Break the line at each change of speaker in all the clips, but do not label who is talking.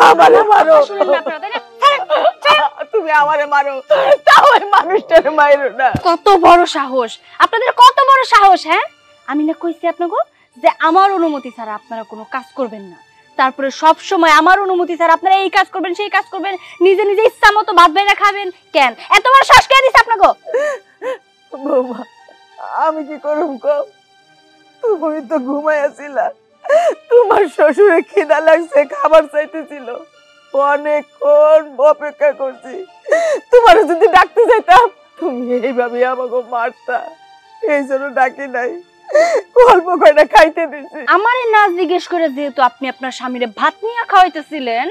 আমারে মারো
শুনুন না আপনারা, তাই না?
তুমি আমারে মারো, তাও ওই মানুষটারে মাইরো না।
কত বড় সাহস আপনাদের, কত বড় সাহস! হ্যাঁ, আমি না কইছি আপনাকে যে আমার অনুমতি ছাড়া আপনারা কোনো কাজ করবেন না, তারপরে সব সময় আমার অনুমতি ছাড়া আপনারা এই কাজ করবেন সেই কাজ করবেন, নিজে নিজে ইচ্ছা মতো ভাত বাইরে খাবেন। কেন এত বড় সাহস কে দিছে আপনাকে?
বৌমা, আমি কি করুম কও? তুমি তো ঘুমাইয়াছিলা, তোমার শ্বশুরের খিদা লাগছে, খাবার চাইতেছিল, অনেকক্ষণ অপেক্ষা করছি। তোমার যদি ডাকতে যাইতাম তুমি এইভাবে আমাকে মারতা, এই জন্য ডাকি নাই, অল্প কয়টা খাইতে দিছি।
আমারে না জিজ্ঞেস করে যেহেতু আপনি আপনার স্বামীরে ভাত নিয়ে খাওয়াইতেছিলেন,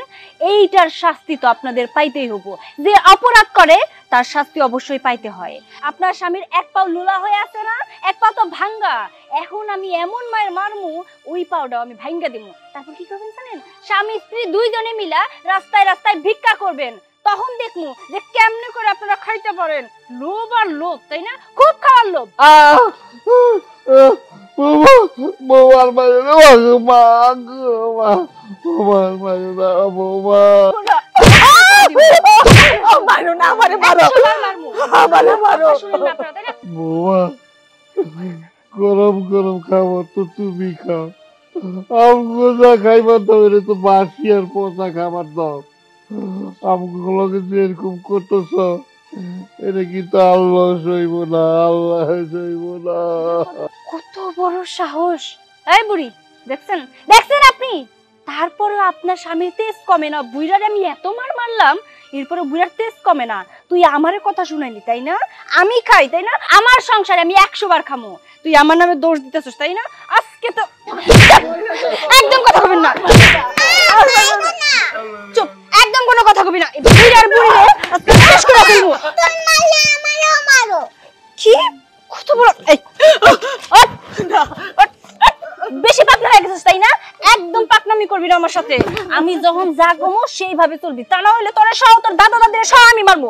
এইটার শাস্তি তো আপনাদের পাইতেই হবো। যে অপরাধ করে তার শাস্তি অবশ্যই পাইতে হয়। আপনার স্বামীর এক পাও লুলা হয়ে আছে না, এক পা তো ভাঙ্গা। এখন আমি এমন মায়ের মারমু, ওই পাওটা আমি ভাঙ্গা দিমু। তারপর কি করবেন জানেন? স্বামী স্ত্রী দুইজনে মিলা রাস্তায় রাস্তায় ভিক্ষা করবেন। তখন দেখমু যে কেমনে করে আপনারা খাইতে পারেন। লোভ আর লোভ, তাই না? খুব খাওয়ার লোভ।
বৌমার মাঝে বৌমার মাঝে বৌমা
মারো না, আমারে মারো, আমারে মারো।
বৌমা, গরম গরম খাবার তো তুমি খাও, আমগো যা খাইবার দাও এটা তো বাসি আর পচা খাবার দাও। আমগুলোকে যে এরকম করতেছ, এটা কিন্তু আল্লাহ সইব না, আল্লাহ সইব না।
কত বড় সাহস! এই বুড়ি, দেখছেন দেখছেন আপনি? তারপরে আপনার স্বামীর তেজ কমে না, বুইড়ারে আমি এত মার মারলাম, এরপরে বুইড়ার তেজ কমে না। তুই আমারে কথা শুনাইলি, তাই না? আমি খাই, তাই না? আমার সংসারে আমি 100 বার খামো, তুই আমার নামে দোষ দিতেছিস, তাই না? আজকে তো একদম কথা কবেন না, চুপ, একদম কোনো কথা কবি না। বুইড়ার বুড়িরে আজকে শেষ করে ফেলবো।
তুই মারলে আমারও মারো।
কি কত বড়! এই বেশি পাকনা হয়ে গেছিস, তাই না? একদম পাকনামি করবি না আমার সাথে। আমি যখন যা কমো সেইভাবে চলবি, তা না হলে তোরা সহ তোর দাদা দাদিরা সহ আমি মারবো।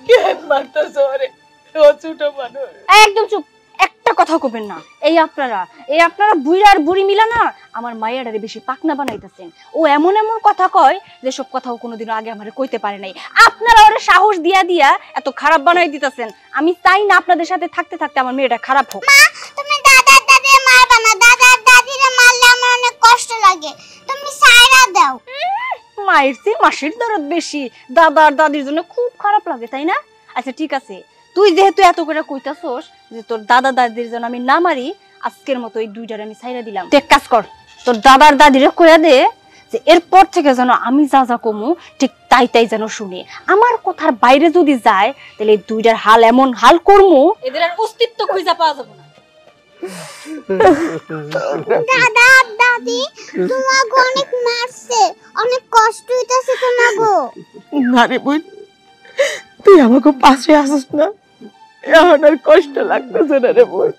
কে মারতেছো রে? ও ছোট মানুষ।
একদম চুপ, একটা কথা কবেন না। এই আপনারা বুড়ি আর বুড়ি মিলা না আমার মায়েরারে বেশি পাকনা বানাইতেছেন। ও এমন এমন কথা কয় যে সব কথাও কোনোদিনও আগে আমারে কইতে পারে নাই। আপনারা ওরে সাহস দিয়া দিয়া এত খারাপ বানাই দিতেছেন। আমি চাই না আপনাদের সাথে থাকতে থাকতে আমার মেয়েটা খারাপ হোক।
মা, তুমি দাদার দাদিরে মারবা না, দাদার দাদিরে মারলে আমার অনেক কষ্ট লাগে, তুমি সাইরা দাও।
মায়ের চেয়ে মাসির দরদ বেশি, দাদা আর দাদির জন্য খুব খারাপ লাগে, তাই না? আচ্ছা ঠিক আছে, তুই যেহেতু এত করে কইতাছস যে তোর দাদা দাদির জন্য আমি না মারি, আজকের মতো এই দুইটারে আমি ছাইরা দিলাম। তুই এক কাজ কর, তোর দাদার দাদিরে কইয়া দে যে এরপর থেকে যেন আমি যা যা কমু ঠিক তাই তাই যেন শুনে। আমার কথার বাইরে যদি যায় তাহলে এই দুইটার হাল এমন হাল করমু, এদের আর অস্তিত্ব খুঁজে পাওয়া যাবে না।
দাদা দাদি তোমাকে অনেক মারছে, অনেক কষ্ট হইতাছে তোমাকে।
না রে বোন, তুই আমাকে পাশে আসিস না, এখন আর কষ্ট লাগতেছে না রে বোন।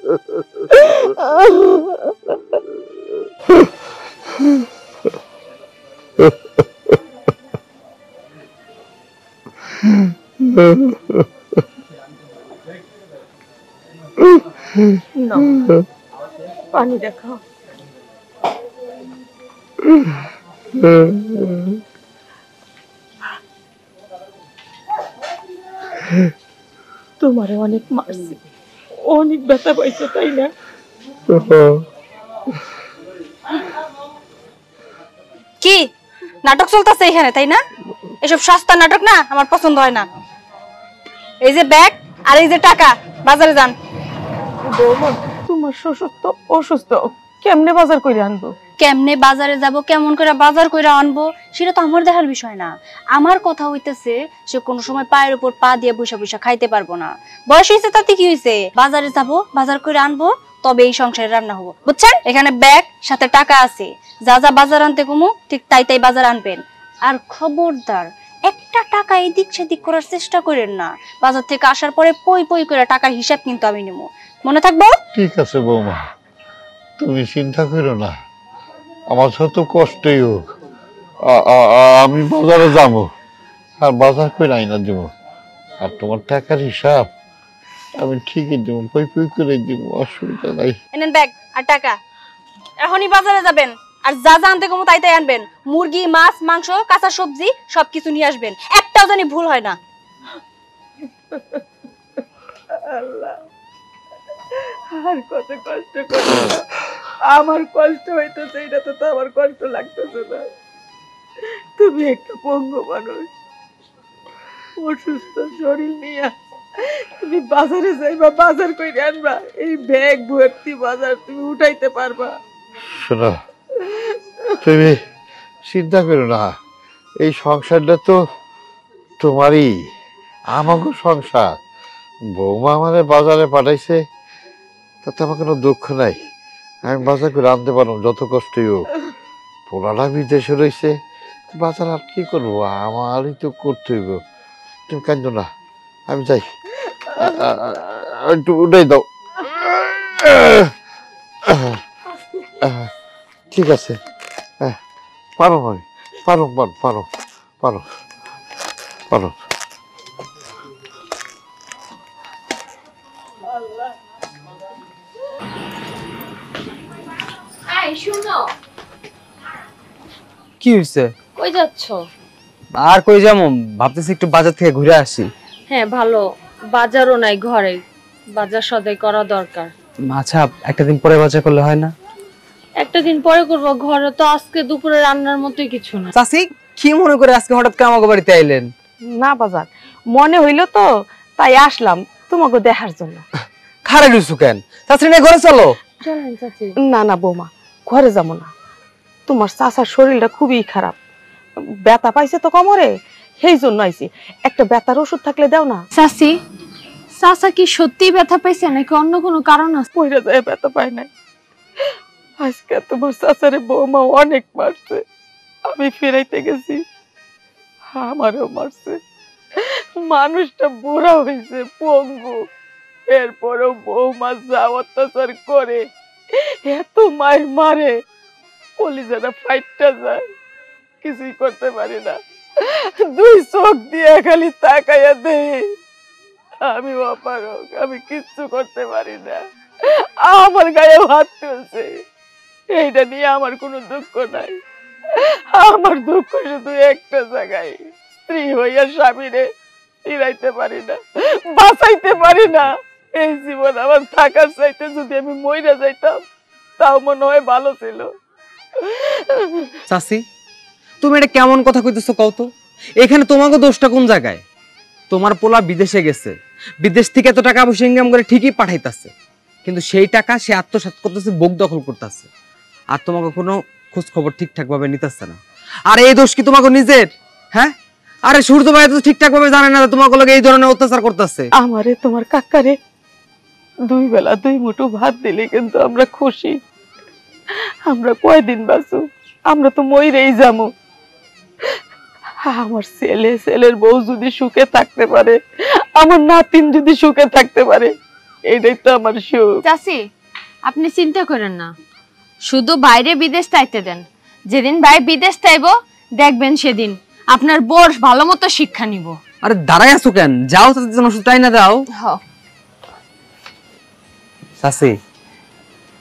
পানি দেখাও। তোমারে অনেক মারছি, অনেক ব্যথা পাইছো, তাই না?
কি নাটক চলতেছে এখানে, তাই না? এসব সস্তা নাটক না, আমার পছন্দ হয় না। এই যে ব্যাগ আর এই যে টাকা, বাজারে যান।
বৌমা, তোমার শ্বশুর তো অসুস্থ, কেমনে বাজার করে আনবো?
কেমনে বাজারে যাব, কেমন করে বাজার করে আনবো সেটা তো আমার দেখার বিষয় না। আমার কথা হইতেছে সে কোনো সময় পায়ের উপর পা দিয়ে বসে বসে খাইতে পারবো না। বয়স হয়েছে তাতে কি হয়েছে? বাজারে যাব, বাজার করে আনবো, তবে এই সংসারে রান্না হবো, বুঝছেন? এখানে ব্যাগ সাথে টাকা আছে, যা যা বাজার আনতে কমু ঠিক তাই তাই বাজার আনবেন। আর খবরদার একটা টাকা এদিক সেদিক করার চেষ্টা করেন না। বাজার থেকে আসার পরে পই পই করে টাকার হিসাব কিন্তু আমি নেবো, মনে থাকবো?
ঠিক আছে বৌমা, তুমি চিন্তা করো না, আমার যত কষ্টই হোক আমি বাজারে যাবো আর বাজার করে আইনা দিব। আর তোমার টাকার হিসাব আমি ঠিকই দিব, পই পই করে দিব, অসুবিধা নাই।
এনেন ব্যাগ আর টাকা, এখনই বাজারে যাবেন। আর যা যা আনতে কমো তাই তাই আনবেন। মুরগি, মাছ, মাংস, কাঁচা সবজি সবকিছু নিয়ে আসবেন, একটাও জানি ভুল হয় না।
আল্লাহ, আর কত কষ্ট করছো। আমার কষ্ট হইতেছে, এটা তো আমার কষ্ট লাগতেছে না। তুমি একটা পঙ্গু মানুষ, অসুস্থ শরীর নিয়ে তুমি বাজারে যাইবা, বাজার কইরে আনবা, এই ব্যাগ ভর্তি বাজার তুমি উঠাইতে পারবা?
শোনো, তুমি চিন্তা করো না, এই সংসারটা তো তোমারই, আমাকে সংসার। বৌমা আমাদের বাজারে পাঠাইছে, তাতে আমার কোনো দুঃখ নাই। আমি বাজার করে আনতে পারবো যত কষ্টই হোক। পোলাটা বিদেশে রয়েছে, বাজার আর কি করবো, আমারই তো করতে হইব। তুমি কাঁদো না, আমি যাই। একটু উঠাই দাও। ঠিক আছে, পারো আমি, পারো পারো পারো পারো পারো।
কি হয়েছে?
কই যাচ্ছ?
আর কই যাবো, ভাবতেছি একটু বাজার থেকে ঘুরে আসি।
হ্যাঁ ভালো, বাজারও নাই ঘরে, বাজার সদাই করা দরকার।
আচ্ছা, একটা দিন পরে বাজার করলে হয় না?
একটা দিন পরে করব, ঘরে তো আজকে দুপুরে রান্নার মতোই কিছু না।
চাচি, কি মনে করে আজকে হঠাৎ করে আমাকে বাড়িতে আইলেন?
না বাজার, মনে হইলো তো তাই আসলাম তোমাকে দেখার জন্য।
খারে রুসু কেন? চাচি না ঘরে চলো।
চলেন চাচি।
না না বৌমা, ঘরে যাবো না। তোমার চাচার শরীরটা খুবই খারাপ, ব্যথা পাইছে তো কোমরে, সেই জন্য আইছি। একটা ব্যথার ওষুধ থাকলে দাও না।
চাচি, চাচা কি সত্যি ব্যথা পাইছে নাকি অন্য কোনো কারণ আছে?
পইরা যায় ব্যথা পায় নাই। আজকে তোমার চাচারে বৌমা অনেক মারছে, আমি ফিরাইতে গেছি, আমারও মারছে। মানুষটা বুড়া হয়েছে, পঙ্গু, এরপরেও বৌমা যা অত্যাচার করে, এত মায়ের মারে, কলিজাটা ফাইটটা যায়, কিছুই করতে পারি না। দুই চোখ দিয়ে খালি তাকাইয়া দেই, আমি অপারক, আমি কিচ্ছু করতে পারি না। আমার গায়ে হাত তুলছে, এইটা নিয়ে আমার কোনো দুঃখ নাই। আমার দুঃখ শুধু একটা জায়গায়, স্ত্রী হইয়া স্বামীরে ফিরাইতে পারি না, বাঁচাইতে পারি না। এই জীবন আমার থাকার চাইতে যদি আমি মইরা যাইতাম, তাও মনে হয় ভালো ছিল।
চাচি, তুমি এটা কেমন কথা কইতেছো কও তো? এখানে তোমাকে দোষটা কোন জায়গায়? তোমার পোলা বিদেশে গেছে, বিদেশ থেকে এত টাকা পয়সা ইনকাম করে ঠিকই পাঠাইতাছে, কিন্তু সেই টাকা সে আত্মসাৎ করতেছে, বুক দখল করতেছে, আর তোমাকে কোনো খোঁজ খবর ঠিকঠাক ভাবে নিতেছে না। আর এই দোষ কি তোমাকে নিজের? হ্যাঁ, আরে সূর্য ভাই তো ঠিকঠাক ভাবে জানে না তোমাকে লোক এই ধরনের অত্যাচার করতেছে।
আমারে তোমার কাকারে দুই বেলা দুই মুঠো ভাত দিলে কিন্তু আমরা খুশি। আমরা কয়দিন বাঁচু, আমরা তো মইরেই যাবো। আমার ছেলের বউ যদি সুখে থাকতে পারে, আমার নাতিন যদি সুখে থাকতে পারে, এটাই তো আমার সুখ।
চাচি, আপনি চিন্তা করেন না, শুধু বাইরে বিদেশ তাইতে দেন। যেদিন ভাই বিদেশ তাইব, দেখবেন সেদিন আপনার বোর ভালো মতো শিক্ষা নিব।
আরে দাঁড়াই আছো কেন? যাও চাচির জন্য ওষুধ না দাও। চাচি,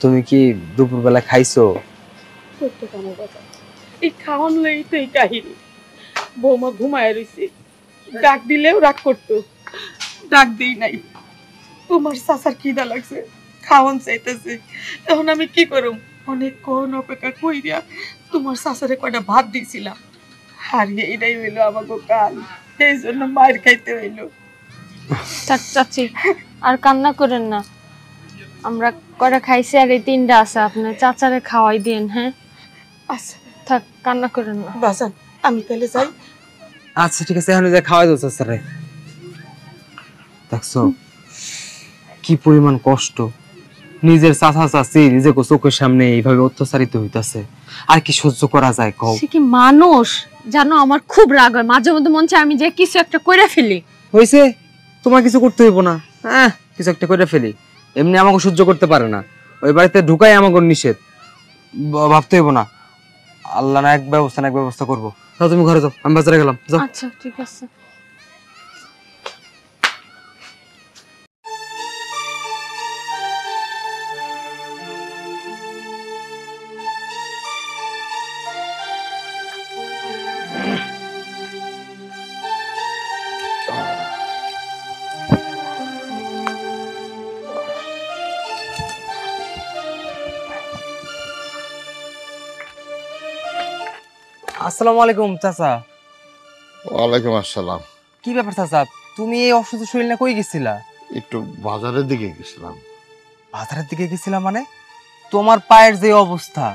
তুমি কি দুপুরবেলা খাইছো?
এই খাওয়ান লই তো এই কাহিনী। বৌমা ঘুমায় রইছে, ডাক দিলেও রাগ করতো, ডাক দিই নাই। তোমার চাচার খিদা লাগছে, খাওয়ান চাইতেছে, এখন আমি কি করুম? অনেকক্ষণ অপেক্ষা কইরা তোমার চাচারে কয়টা ভাত দিয়েছিলাম, আর এইটাই হইলো আমাকে কাল, এই জন্য মায়ের খাইতে হইলো।
চাচি, আর কান্না করেন না, আমরা কয়টা খাইছি আর এই তিনটা আছে, আপনার চাচারে খাওয়াই দিন। হ্যাঁ
আচ্ছা
থাক, কান্না করেন না।
বাজান, আমি তাহলে যাই।
আচ্ছা ঠিক আছে, এখন যা খাওয়াই দাও চাচারে। দেখছো কি পরিমাণ কষ্ট, নিজের চাচা চাচি নিজের চোখের সামনে এইভাবে অত্যাচারিত হইতাছে, আর কি সহ্য করা যায় কও?
সে কি মানুষ? জানো, আমার খুব রাগ হয় মাঝে মধ্যে, মন চায় আমি যে কিছু একটা কইরা ফেলি।
হইছে, তোমার কিছু করতে হইব না। হ্যাঁ, কিছু একটা করে ফেলি, এমনি আমাকে সহ্য করতে পারে না, ওই বাড়িতে ঢুকাই আমাকে নিষেধ, ভাবতে হইব না। আল্লাহ না এক ব্যবস্থা না এক ব্যবস্থা করবো। তাও তুমি ঘরে যাও, আমি বাজারে গেলাম। যাও।
আচ্ছা ঠিক আছে।
আসসালামু আলাইকুম চাচা।
ওয়ালাইকুম আসসালাম।
কি ব্যাপার চাচা, তুমি এই অসুস্থ শরীর নিয়ে কই গেছিলা?
একটু বাজারের দিকে গেছিলাম।
বাজারের দিকে গেছিলা মানে? তোমার পায়ের যে অবস্থা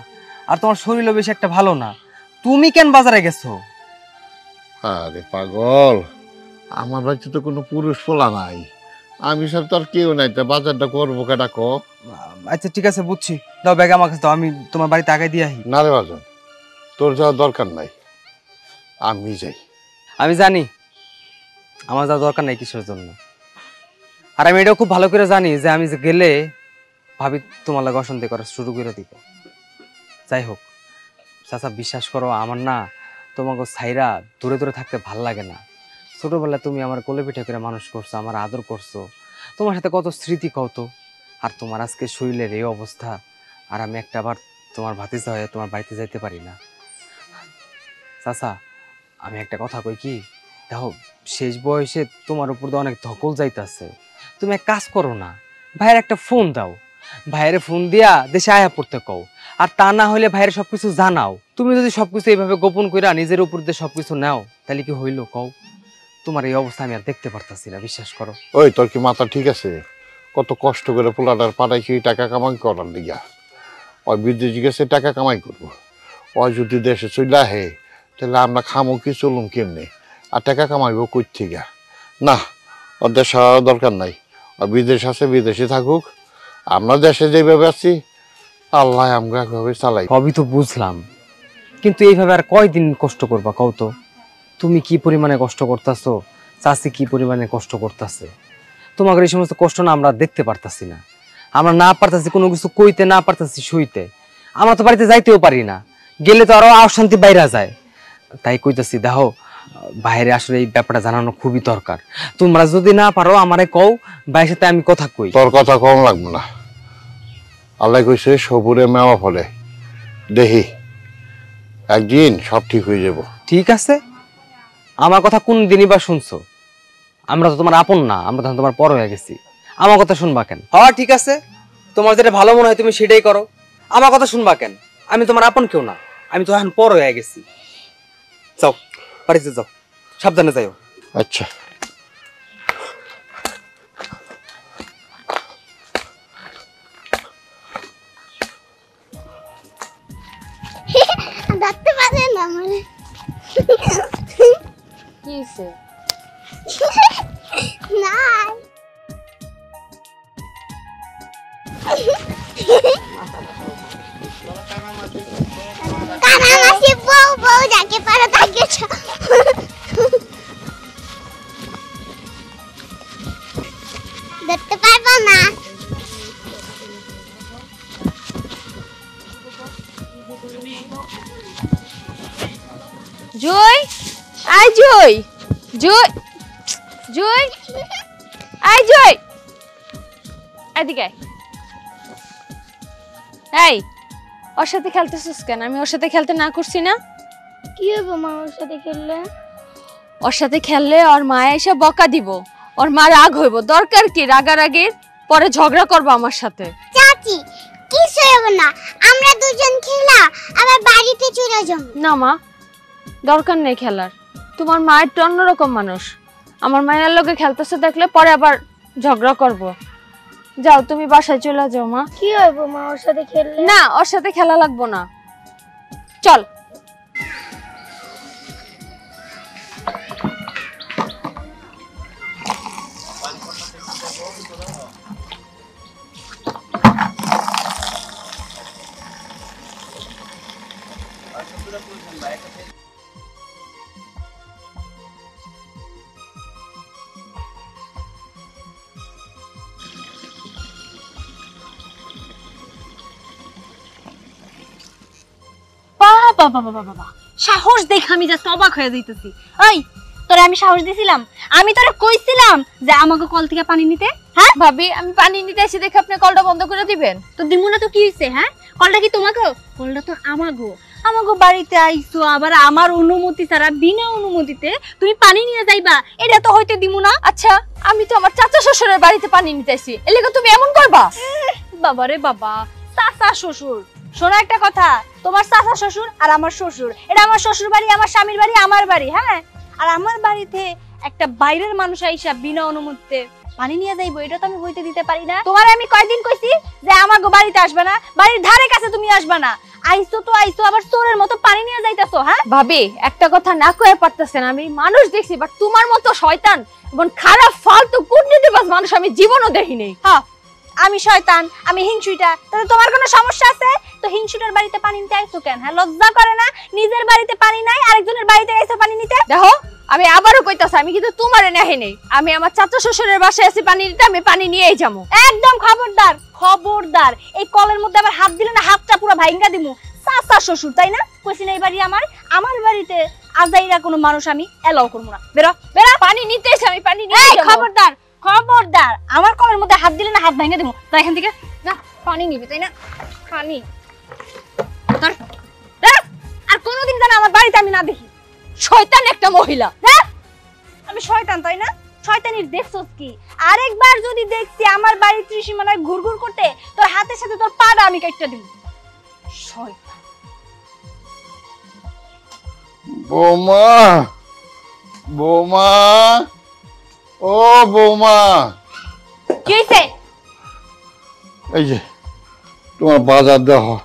আর তোমার শরীরও বেশি একটা ভালো না, তুমি কেন বাজারে গেছো?
আরে পাগল, আমার বাড়িতে তো কোনো পুরুষ পোলা নাই, আমি সব তো আর কেউ নাই, তা বাজারটা করবো কেটা ক?
আচ্ছা ঠিক আছে বুঝছি, দাও ব্যাগ আমার কাছে দাও, আমি তোমার বাড়িতে আগে দিয়ে আহি।
না রে বাজান, তোর যাওয়ার দরকার নাই, আমি যাই।
আমি জানি আমার যাওয়ার দরকার নাই কিসের জন্য, আর আমি এটাও খুব ভালো করে জানি যে আমি যে গেলে ভাবি তোমার লাগে অশান্তি করা শুরু করে দিব। যাই হোক চাচা, বিশ্বাস করো আমার না তোমাকে ছাইরা দূরে দূরে থাকতে ভাল লাগে না। ছোটবেলায় তুমি আমার কোলে পিঠে করে মানুষ করছো, আমার আদর করছো, তোমার সাথে কত স্মৃতি কত, আর তোমার আজকে শরীরের এই অবস্থা, আর আমি একটা বার তোমার ভাতিজা হয়ে তোমার বাড়িতে যাইতে পারি না। চাচা আমি একটা কথা কই কি, দেখো শেষ বয়সে তোমার উপর তো অনেক ধকল যাইতেছে, তুমি এক কাজ করো না, ভাইয়ের একটা ফোন দাও, ভাইয়ের ফোন দিয়া দেশে আয়া পড়তে কও, আর তা না হলে ভাইয়ের সবকিছু জানাও। তুমি যদি সবকিছু এইভাবে গোপন কইরা নিজের উপর দিয়ে সবকিছু নাও তাহলে কি হইলো কও? তোমার এই অবস্থা আমি আর দেখতে পারতাছি না, বিশ্বাস করো।
ওই তোর কি মাথা ঠিক আছে? কত কষ্ট করে পোলাটার পাঠাইছি টাকা কামাই করার লিগা, ওই বিদেশি গেছে টাকা কামাই করবো, ওই যদি দেশে চলে আহে তাহলে আমরা খামো কি, চলুম কেমনে, আর টাকা কামাইবো কই থেকে? না, ওর দেশ হওয়ার দরকার নাই, আর বিদেশ আছে বিদেশে থাকুক, আমরা দেশে যেভাবে আছি আল্লাহ আমরা একভাবে চালাই।
সবই তো বুঝলাম, কিন্তু এইভাবে আর কয়দিন কষ্ট করবা কও তো? তুমি কি পরিমাণে কষ্ট করতেছো, চাচি কি পরিমাণে কষ্ট করতেছে, তোমাকে এই সমস্ত কষ্ট না আমরা দেখতে পারতাছি না, আমরা না পারতাছি কোনো কিছু কইতে, না পারতাছি সইতে, আমরা তো বাড়িতে যাইতেও পারি না, গেলে তো আরো অশান্তি বাইরা যায়। তাই কইতাছি দেখো বাইরে আসলে এই ব্যাপারটা জানানো খুবই দরকার, তোমরা যদি না পারো আমারে কও, ভাইয়ের সাথে আমি কথা কই।
তোর কথা কম লাগবে না, আল্লাহ কইছে সবুরে মেওয়া ফলে, দেখি একদিন সব ঠিক হয়ে যাব।
ঠিক আছে, আমার কথা কোন দিনই বা শুনছো? আমরা তো তোমার আপন না, আমরা তখন তোমার পর হয়ে গেছি, আমার কথা শুনবা কেন? হ্যাঁ ঠিক আছে, তোমার যেটা ভালো মনে হয় তুমি সেটাই করো, আমার কথা শুনবা কেন? আমি তোমার আপন কেউ না, আমি তো এখন পর হয়ে গেছি। যাও বাড়িতে যাও, সাবধানে যাইও।
আচ্ছা
ধরতে পারে না মানে
কি হইছে?
না কানামাছি বউ বউ যাকে পারো তাকে ধরতে পারবো না।
জয়, আয় জয়, জয়, জয়, আয় জয়, এদিকে এই, ওর সাথে খেলতেছিস কেন? আমি ওর সাথে খেলতে না করছি না?
কি হবে মা ওর সাথে খেললে?
ওর সাথে খেললে ওর মা এসে বকা দিব, ওর মা রাগ হইব, দরকার কি রাগারাগির? পরে ঝগড়া করবো আমার সাথে।
চাচি কিছু হবে না, আমরা দুজন খেলা আবার বাড়িতে চলে যাব।
না মা, দরকার নেই খেলার, তোমার মা একটু অন্যরকম মানুষ, আমার মায়ের লগে খেলতেছে দেখলে পরে আবার ঝগড়া করব। যাও তুমি বাসায় চলে যাও মা।
কি হবে মা ওর সাথে খেললে?
না, ওর সাথে খেলা লাগবো না, চল।
বাবা বাবা বাবা, সাহস দেখে আমি জাস্ট অবাক হয়ে যাইতেছি। ওই তোরে আমি সাহস দিছিলাম? আমি তোরে কইছিলাম যে আমাকে কল থেকে পানি নিতে। হ্যাঁ
ভাবি, আমি পানি নিতে এসে দেখে আপনি কলটা বন্ধ করে দিবেন?
তো দিমু না তো কি হইছে? হ্যাঁ কলটা কি তোমাকে? কলটা তো আমাগো, আমাগো বাড়িতে আইছো, আবার আমার অনুমতি ছাড়া বিনা অনুমতিতে তুমি পানি নিয়ে যাইবা, এটা তো হইতে দিমু না।
আচ্ছা, আমি তো আমার চাচা শ্বশুরের বাড়িতে পানি নিতে আসি, এলাকা তুমি এমন করবা?
বাবা রে বাবা, চাচা শ্বশুর শোনো একটা কথা, তোমার চাচা শ্বশুর আর আমার শ্বশুর, এটা আমার শ্বশুর বাড়ি, আমার স্বামীর বাড়ি, আমার বাড়ি, হ্যাঁ। আর আমার বাড়িতে একটা বাইরের মানুষ আইসা বিনা অনুমতিতে পানি নিয়ে যাইবো, এটা তো আমি হইতে দিতে পারি না। তোমার আমি কয়দিন কইছি যে আমার বাড়িতে আসবে না, বাড়ির ধারে কাছে তুমি আসবে না। আইসো তো আইসো, আবার চোরের মতো পানি নিয়ে যাইতাছো। হ্যাঁ
ভাবি, একটা কথা না কয়ে পারতেছেন, আমি মানুষ দেখছি, বাট তোমার মতো শয়তান এবং খারাপ ফালতু কূটনীতিবাজ মানুষ আমি জীবনও দেখি নাই।
হ্যাঁ, আমি শয়তান, আমি হিংসুইটা, তাহলে তোমার কোনো সমস্যা আছে? তো হিংসুটার বাড়িতে পানি নিতে আইছো কেন? হ্যাঁ, লজ্জা করে না? নিজের বাড়িতে পানি নাই, আরেকজনের বাড়িতে আইছো পানি নিতে।
দেখো, আমি আবারও কইতাছি, আমি কিন্তু তোমারে নেহে নেই, আমি আমার চাচা শ্বশুরের বাসায় আছি পানি নিতে, আমি পানি নিয়েই যাবো।
একদম খবরদার, খবরদার, এই কলের মধ্যে আবার হাত দিলে না হাতটা পুরো ভাঙ্গা দিমু। চাচা শ্বশুর তাই না? কইছি না এই বাড়ি আমার, আমার বাড়িতে আজাইরা কোনো মানুষ আমি এলাও করবো না। বেরো বেরো,
পানি নিতে এসে আমি পানি নিয়ে যাবো।
খবরদার খবরদার, আমার কলের মধ্যে হাত দিলে না হাত ভাঙ্গা দিমু। তা এখান থেকে
না, পানি নিবি তাই না? পানি
আর কোনোদিন যেন আমার বাড়িতে আমি না দেখি।
শয়তান একটা মহিলা।
আমি শয়তান তাই না? শয়তানির দেখছস কি? আরেকবার যদি দেখছি আমার বাড়ির ত্রিসীমানায় ঘুরঘুর করতে, তোর হাতের সাথে তোর পাটা আমি কাটতে দিব। শয়তান।
বৌমা, বৌমা, ও বৌমা,
কি হইছে?
এই যে তোমার বাজার দেখো।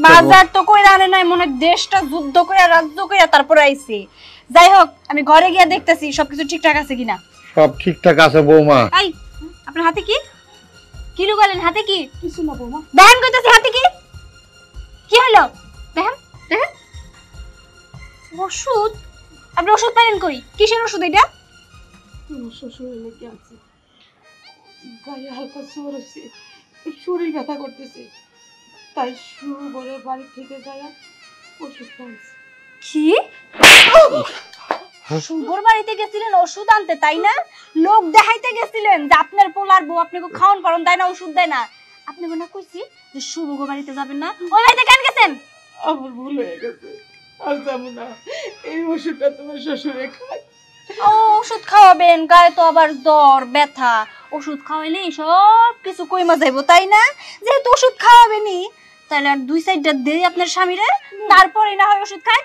বাজার তো কইরা আনে নাই, মনে হয় দেশটা যুদ্ধ কইরা রাজ্য কইরা তারপরে আইছি। যাই হোক, আমি ঘরে গিয়ে দেখতেছি সবকিছু ঠিকঠাক আছে কিনা।
সব ঠিকঠাক আছে বৌমা।
এই, আপনার হাতে কি? কি লুকালেন হাতে? কি কিছু না বৌমা। দেখেন কইতাছি হাতে কি? কি হলো? দেখেন দেখেন, ওষুধ। আপনি ওষুধ পাইলেন কই? কিসের ওষুধ এটা?
শ্বশুরের লেগে আছে, গায়ে হালকা জ্বর হচ্ছে, শরীর ব্যথা করতেছে, তাই শুভরের বাড়ি থেকে যায় ওষুধ খাইছে।
কি? শুভর বাড়িতে গেছিলেন ওষুধ আনতে তাই না? লোক দেখাইতে গেছিলেন যে আপনার পোলার বউ আপনাকে খাওয়ান পারন দেয় না, ওষুধ দেয় না। আপনি মনে কইছি যে শুভ বাড়িতে যাবেন না, ওই বাড়িতে কেন গেছেন?
আমার ভুল হয়ে গেছে, আর যাবো না। এই ওষুধটা তোমার শ্বশুরে খায়।
ও, ওষুধ খাওয়াবেন? গায়ে তো আবার জ্বর ব্যথা, ওষুধ খাওয়াইলে সব কিছু কইমা যাইবো তাই না? যেহেতু ওষুধ খাওয়াবেনি, তাহলে আর দুই সাইডটা দেই আপনার স্বামীরে, তারপরে না হয় ওষুধ খায়।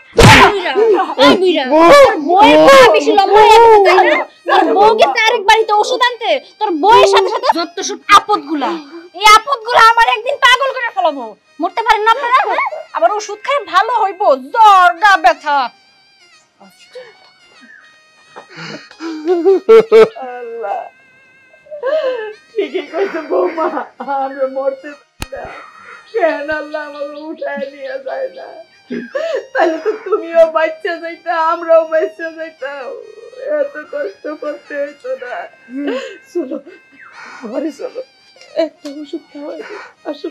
ওই বুইড়া, তোর বউয়ের পা বেশি লম্বা হয়ে গেছে তাই না? তোর বউ গেছে আরেক বাড়িতে ওষুধ আনতে, তোর বউয়ের সাথে সাথে যত সব আপদগুলা, এই আপদগুলা আমার একদিন পাগল করে ফেলাবো। মরতে পারেন না আপনারা? হ্যাঁ? আবার ওষুধ খায় ভালো হইবো, জ্বর গা ব্যথা।
আল্লাহ, ঠিকই কইছে বৌমা, আমরা মরতে পারি না। কেন আল্লাহ আমাকে উঠায় নিয়ে যায় না? তাহলে তো তুমিও বাচ্চা যাইতা, আমরাও বাচ্চা যাইতাম, এত কষ্ট করতে হইতো না। চলো ঘরে চলো, একটা ওষুধ খাওয়াই দিই। আসো।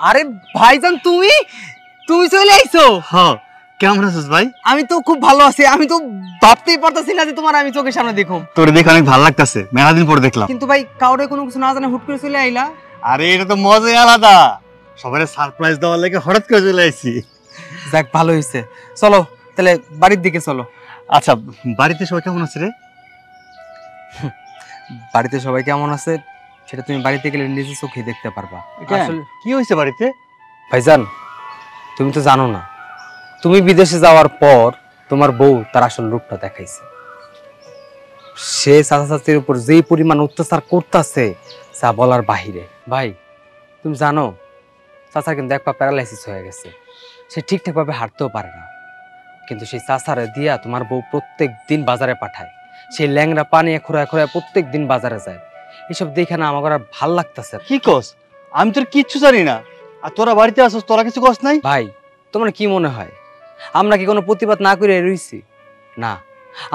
আরে ভাইজান, তুমি তুমি চলে আইছো?
হ্যাঁ, কেমন আছিস ভাই?
আমি তো খুব ভালো আছি। আমি তো ভাবতেই পারতাছি না যে তোমার আমি চোখের সামনে দেখো।
তোর দেখে অনেক ভালো লাগতেছে, মেলা দিন পরে দেখলাম।
কিন্তু ভাই, কাউরে কোনো কিছু না জানে হুট করে চলে আইলা।
আরে এটা তো মজাই আলাদা, সবাই সারপ্রাইজ দেওয়ার লাগে হঠাৎ করে চলে আইছি।
যাক, ভালো হয়েছে। চলো তাহলে বাড়ির দিকে চলো।
আচ্ছা, বাড়িতে সবাই কেমন আছে রে?
বাড়িতে সবাই কেমন আছে সেটা তুমি বাড়িতে গেলে নিজের চোখে দেখতে পারবা। আসলে
কি হয়েছে বাড়িতে?
ভাইজান, তুমি তো জানো না, তুমি বিদেশে যাওয়ার পর তোমার বউ তার আসল রূপটা দেখাইছে। সে চাচা চাচির উপর যেই পরিমাণ অত্যাচার করতেছে তা বলার বাহিরে। ভাই, তুমি জানো চাচার কিন্তু এক পা প্যারালাইসিস হয়ে গেছে, সে ঠিকঠাক ভাবে হাঁটতেও পারে না। কিন্তু সেই চাচারে দিয়া তোমার বউ প্রত্যেক দিন বাজারে পাঠায়, সেই ল্যাংরা পানি খোঁড়ায় খোঁড়ায় প্রত্যেক দিন বাজারে যায়। এসব দেখে না আমার আর ভাল লাগতেছে।
কি কস? আমি তোর কিচ্ছু জানি না, আর তোরা বাড়িতে আসছ, তোরা কিছু কস নাই?
ভাই, তোমার কি মনে হয় আমরা কি কোনো প্রতিবাদ না করে রইছি? না,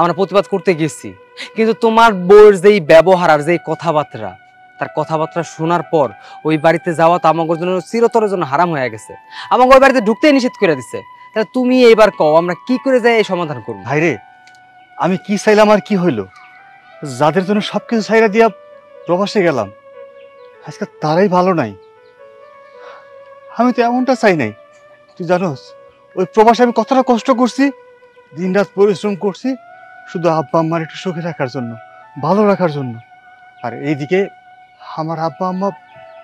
আমরা প্রতিবাদ করতে গেছি, কিন্তু তোমার বউয়ের যেই ব্যবহার আর যেই কথাবার্তা, তার কথাবার্তা শোনার পর ওই বাড়িতে যাওয়া তো আমার জন্য চিরতরের জন্য হারাম হয়ে গেছে। আমাকে ওই বাড়িতে ঢুকতেই নিষেধ করে দিছে। তাহলে তুমি এইবার কও আমরা কি করে যাই এই সমাধান করবো?
ভাইরে, আমি কি চাইলাম আর কি হইলো? যাদের জন্য সবকিছু ছাইরা দিয়া প্রবাসে গেলাম, আজকে তারাই ভালো নাই। আমি তো এমনটা চাই নাই। তুই জানোস ওই প্রবাসে আমি কতটা কষ্ট করছি, দিনরাত পরিশ্রম করছি শুধু আব্বা আম্মার একটু সুখে রাখার জন্য, ভালো রাখার জন্য। আর এইদিকে আমার আব্বা আম্মা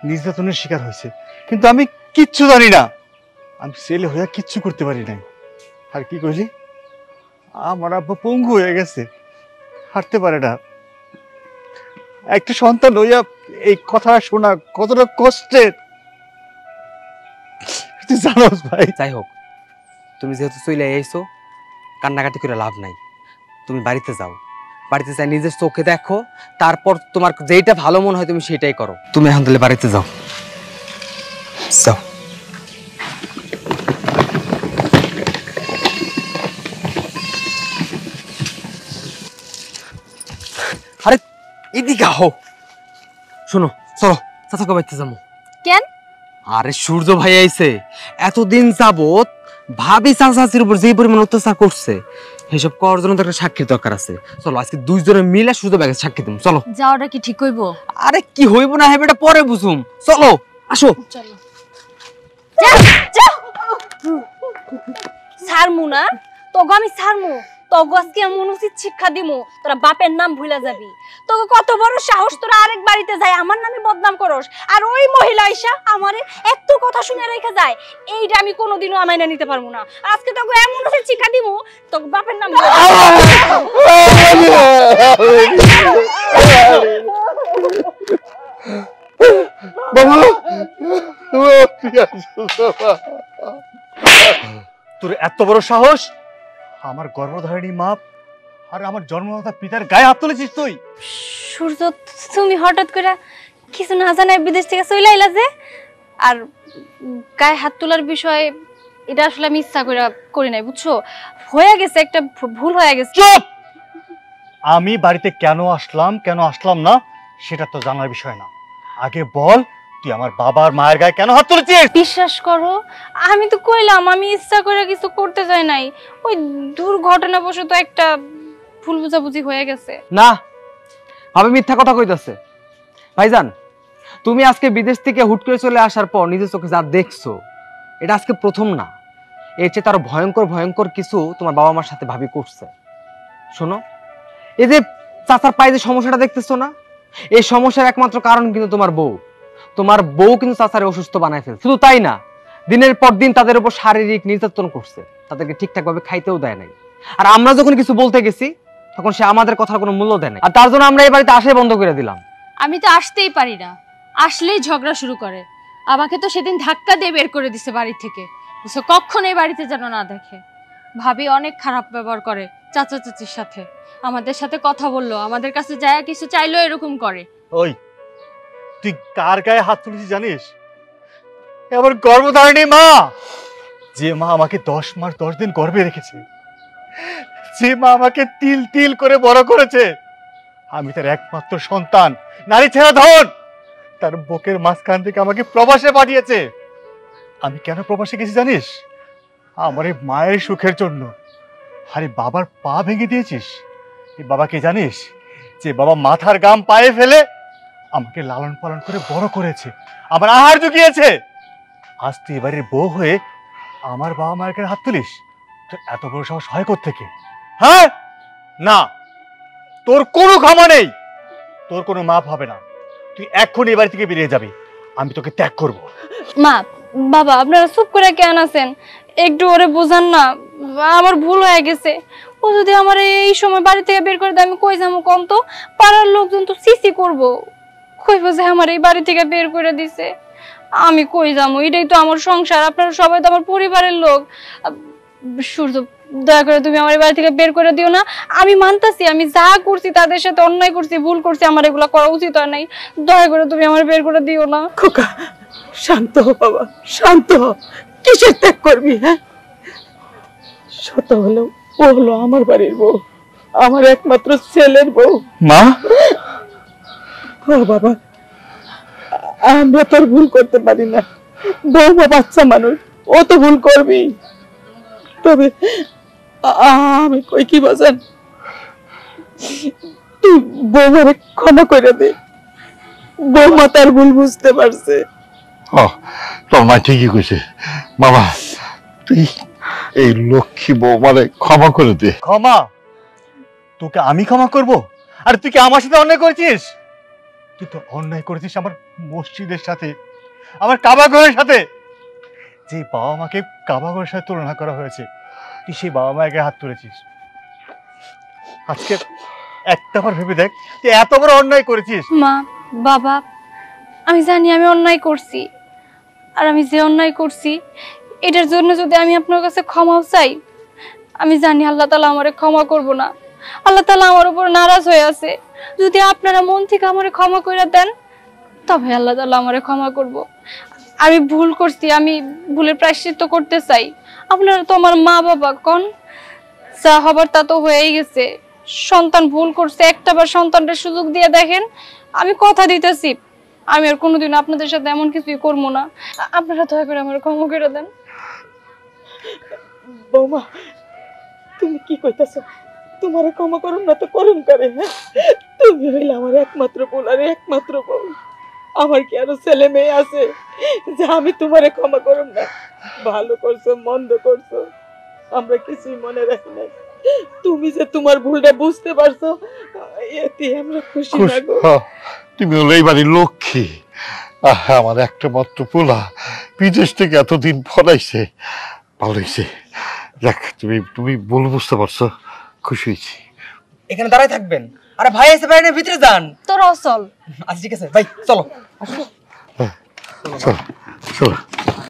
নির্যাতনের শিকার হয়েছে, কিন্তু আমি কিচ্ছু জানি না। আমি ছেলে হইয়া কিচ্ছু করতে পারি নাই। আর কি কইলি, আমার আব্বা পঙ্গু হয়ে গেছে, হাঁটতে পারে না। একটা সন্তান হইয়া এই কথা শোনা কতটা কষ্টের তুই জানোস ভাই।
যাই হোক, তুমি যেহেতু চলে আইছো, কান্নাকাটি করে লাভ নাই। তুমি বাড়িতে যাও, বাড়িতে যাই নিজের চোখে দেখো, তারপর তোমার যেইটা ভালো মনে হয় তুমি সেটাই করো। তুমি এখন তাহলে বাড়িতে যাও। যাও। আরে এদিকে আহো, শোনো, চলো চাচাকে বাড়িতে যাবো।
কেন?
আরে সূর্য ভাই আইছে, এতদিন যাবত ভাবি চাচাচির উপর যে পরিমাণ অত্যাচার করছে, এসব করার জন্য তো একটা সাক্ষীর দরকার আছে। চলো আজকে দুইজনে মিলে সূর্য ভাইকে সাক্ষী দিম। চলো।
যাওয়াটা কি ঠিক হইব?
আরে কি হইব না হইব এটা পরে বুঝুম। চলো, আসো।
চলো।
ছাড়মু না তোগো, আমি ছাড়মু। তোগো আজকে এমন উচিত শিক্ষা দিমু, তোরা বাপের নাম ভুলা যাবি। তোগো কত বড় সাহস, তোরা আরেক বাড়িতে যায় আমার নামে বদনাম করস, আর ওই মহিলা আইসা আমারে এত কথা শুনে রেখে যায়। এইটা আমি কোনোদিনও মাইনা নিতে পারবো না। আজকে তোগো এমন উচিত শিক্ষা দিমু, তোগো বাপের নাম
তোর এত বড় সাহস, আমার গর্ভধারিণী মা আর আমার জন্মদাতা পিতার গায়ে হাত তুলেছিস তুই?
সূর্য, তুমি হঠাৎ করে কিছু না জানায় বিদেশ থেকে চলে আইলা যে, আর গায়ে হাত তোলার বিষয় এটা আসলে আমি ইচ্ছা করে করি নাই, বুঝছো? হয়ে গেছে, একটা ভুল হয়ে গেছে।
চুপ! আমি বাড়িতে কেন আসলাম না সেটা তো জানার বিষয় না। আগে বল, তুই আমার বাবার মায়ের গায়ে কেন হাত তুলেছিস?
বিশ্বাস করো, আমি তো কইলাম আমি ইচ্ছা করে কিছু করতে চাই নাই, ওই দুর্ঘটনাবশত একটা ভুল বুঝাবুঝি হয়ে গেছে।
না, ভাবি মিথ্যা কথা কইতাছে। ভাইজান, তুমি আজকে বিদেশ থেকে হুট করে চলে আসার পর নিজের চোখে যা দেখছো, এটা আজকে প্রথম না। এর চেয়ে তার ভয়ঙ্কর কিছু তোমার বাবা মার সাথে ভাবি করছে। শোনো, এই যে চাচার পায়ে যে সমস্যাটা দেখতেছো না, এই সমস্যার একমাত্র কারণ কিন্তু তোমার বউ। তোমার বউ কিন্তু চাচারে অসুস্থ বানায় ফেলছে। শুধু তাই না, দিনের পর দিন তাদের উপর শারীরিক নির্যাতন করছে, তাদেরকে ঠিকঠাক ভাবে খাইতেও দেয় নাই। আর আমরা যখন কিছু বলতে গেছি তখন সে আমাদের কথার কোনো মূল্য দেয় নাই, আর তার জন্য আমরা এই বাড়িতে আসাই বন্ধ করে দিলাম।
আমি তো আসতেই পারি না, আসলেই ঝগড়া শুরু করে। আমাকে তো সেদিন ধাক্কা দিয়ে বের করে দিছে বাড়ি থেকে, বুঝছো? কখনো এই বাড়িতে যেন না দেখে। ভাবি অনেক খারাপ ব্যবহার করে চাচা চাচির সাথে, আমাদের সাথে কথা বললো, আমাদের কাছে যায় কিছু চাইলো এরকম করে।
ওই, তুই কার গায়ে হাত তুলেছিস জানিস? আমার গর্ভধারিণী মা, যে মা আমাকে 10 মাস 10 দিন গর্ভে রেখেছে, যে মা আমাকে তিল তিল করে বড় করেছে। আমি তার একমাত্র সন্তান, নারী ছেড়া ধন। তার বুকের মাঝখান থেকে আমাকে প্রবাসে পাঠিয়েছে। আমি কেন প্রবাসে গেছি জানিস? আমার এই মায়ের সুখের জন্য। আরে বাবার পা ভেঙে দিয়েছিস। এই বাবাকে জানিস? যে বাবা মাথার গাম পায়ে ফেলে আমাকে লালন পালন করে বড় করেছে, আমার আহার জুগিয়েছে। আজ তুই এবারের বউ হয়ে আমার বাবা মায়ের গায়ে হাত তুলিস? তোর এত বড় সাহস হয় কোত্থেকে? হ্যাঁ, না, তোর কোনো ক্ষমা নেই, তোর কোনো মাপ হবে না। তুই এখন এই বাড়ি থেকে বেরিয়ে যাবি, আমি তোকে ত্যাগ করব।
মা, বাবা, আপনারা চুপ করে কেন আছেন? একটু ওরে বোঝান না, আমার ভুল হয়ে গেছে। ও যদি আমার এই সময় বাড়ি থেকে বের করে দেয়, আমি কই যাবো কম? তো পাড়ার লোকজন তো সিসি করবো, কইব যে আমার এই বাড়ি থেকে বের করে দিছে। আমি কই যাবো? এটাই তো আমার সংসার, আপনারা সবাই তো আমার পরিবারের লোক। সূর্য, দয়া করে তুমি আমার এই বাড়ি থেকে বের করে দিও না। আমি মানতাছি আমি যা করছি, তাদের সাথে অন্যায় করছি, ভুল করছি, আমার এগুলা করা উচিত হয় নাই। দয়া করে তুমি আমার বের করে দিও না।
খোকা, শান্ত হ বাবা, শান্ত হ। কিসের ত্যাগ করবি? হ্যাঁ, সত্য হলেও ও হলো আমার বাড়ির বউ, আমার একমাত্র ছেলের বউ।
মা
ও বাবা, আমরা তোর ভুল করতে পারি না, বৌমা বাচ্চা মানুষ, ও তো ভুল করবি। তবে আমি কই কি বাজান, তুই বৌমারে ক্ষমা করে দে, বৌমা তার ভুল বুঝতে পারছে।
তোর মা ঠিকই কইছে। বাবা তুই এই লক্ষ্মী বৌমারে ক্ষমা করে দে।
ক্ষমা? তোকে আমি ক্ষমা করব? আর তুই কি আমার সাথে অন্যায় করেছিস? তুই তো অন্যায় করেছিস আমার মসজিদের সাথে, আমার কাবাঘরের সাথে। যে বাবা মাকে কাবাঘরের সাথে তুলনা করা হয়েছে, তুই সেই বাবা মায়ের হাত তুলেছিস। আজকে একটাবার ভেবে দেখ, তুই এত বড় অন্যায় করেছিস।
মা, বাবা, আমি জানি আমি অন্যায় করছি, আর আমি যে অন্যায় করছি এটার জন্য যদি আমি আপনার কাছে ক্ষমাও চাই, আমি জানি আল্লাহ তাআলা আমারে ক্ষমা করব না। আল্লাহ তাআলা আমার উপর নারাজ হয়ে আছে। যদি আপনারা মন থেকে আমারে ক্ষমা করে দেন, তবে আল্লাহ তাআলা আমারে ক্ষমা করব। আমি ভুল করছি, আমি ভুলের প্রায়শ্চিত্ত করতে চাই। আপনারা তো আমার মা বাবা, কোন যা হবার তা তো হয়েই গেছে। সন্তান ভুল করছে, একটাবার সন্তানটা সুযোগ দিয়ে দেখেন। আমি কথা দিতেছি, আমি আর কোনোদিন আপনাদের সাথে এমন কিছুই করবো না। আপনারা দয়া করে আমার ক্ষমা করে দেন।
বৌমা, তুমি কি কইতাছ? তোমার ক্ষমা করুন না তো করুন করে? হ্যাঁ, তুমি হইলে আমার একমাত্র বোন আর একমাত্র বউ। আমার কি আরো ছেলে মেয়ে আছে যে আমি তোমারে ক্ষমা করুন না? ভালো করছো মন্দ করছো আমরা কিছুই মনে রাখি নাই। তুমি যে তোমার ভুলটা বুঝতে পারছো, এতে আমরা খুশি না গো।
তুমি হলো এই বাড়ির লক্ষ্মী। আমার একটা মাত্র পোলা বিদেশ থেকে এতদিন পড়াইছে, ভালো হয়েছে। দেখ তুমি তুমি ভুল বুঝতে পারছো, খুশি হয়েছি।
এখানে দাঁড়ায় থাকবেন? আরে ভাই এসে ভাই ভিতরে যান।
তোর অসল।
আচ্ছা ঠিক আছে ভাই, চলো।
চলো চলো।